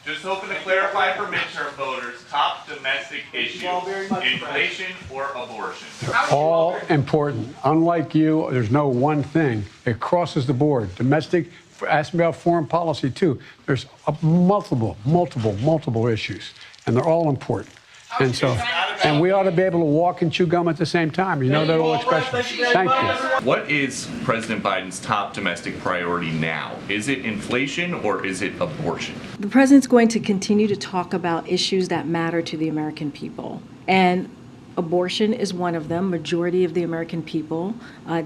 Just hoping to clarify for midterm voters, top domestic issue, inflation or abortion? All important. Unlike you, there's no one thing. It crosses the board. Domestic, ask me about foreign policy too. There's multiple issues, and they're all important. And so, and we ought to be able to walk and chew gum at the same time. You know that old expression. Thank you. What is President Biden's top domestic priority now? Is it inflation or is it abortion? The president's going to continue to talk about issues that matter to the American people. And abortion is one of them. Majority of the American people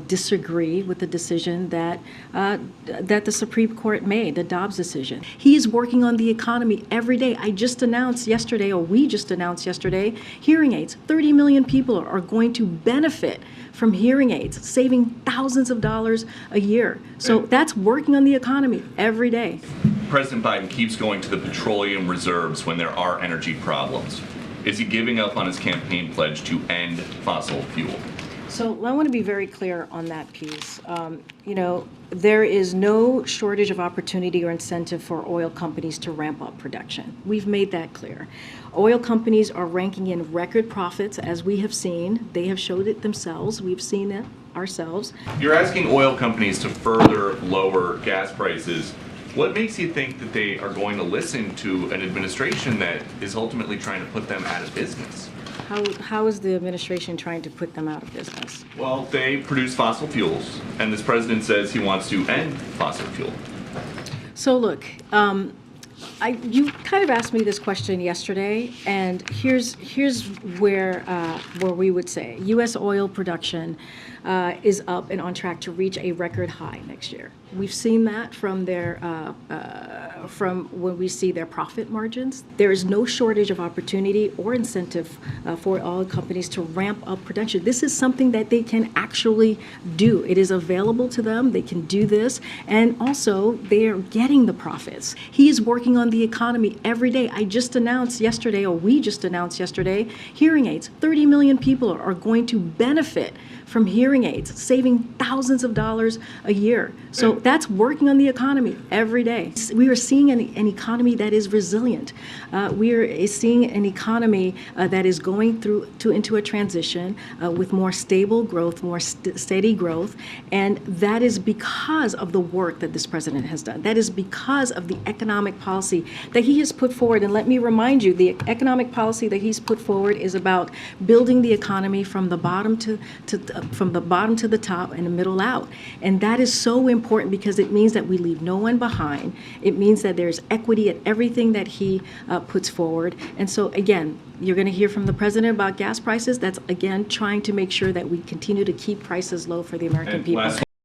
disagree with the decision that the Supreme Court made, the Dobbs decision. He is working on the economy every day. We just announced yesterday, hearing aids. 30 million people are going to benefit from hearing aids, saving thousands of dollars a year. So that's working on the economy every day. President Biden keeps going to the petroleum reserves when there are energy problems. Is he giving up on his campaign pledge to end fossil fuel? So I want to be very clear on that piece. There is no shortage of opportunity or incentive for oil companies to ramp up production. We've made that clear. Oil companies are ranking in record profits, as we have seen. They have showed it themselves. We've seen it ourselves. You're asking oil companies to further lower gas prices. What makes you think that they are going to listen to an administration that is ultimately trying to put them out of business? How is the administration trying to put them out of business? Well, they produce fossil fuels, and this president says he wants to end fossil fuel. So look, you kind of asked me this question yesterday, and here's where we would say U.S. oil production is up and on track to reach a record high next year. We've seen that from when we see their profit margins. There is no shortage of opportunity or incentive for oil companies to ramp up production. This is something that they can actually do. It is available to them. They can do this, and also they are getting the profits. He is working on the economy every day. We just announced yesterday, hearing aids. 30 million people are going to benefit from hearing aids, saving thousands of dollars a year. So that's working on the economy every day. We are seeing an economy that is resilient. We are seeing an economy that is going into a transition with more stable growth, more steady growth, and that is because of the work that this president has done. That is because of the economic policy that he has put forward. And let me remind you, the economic policy that he's put forward is about building the economy from the bottom to the top and the middle out. And that is so important because it means that we leave no one behind. It means that there's equity at everything that he puts forward. And so again, you're going to hear from the president about gas prices. That's again trying to make sure that we continue to keep prices low for the American people.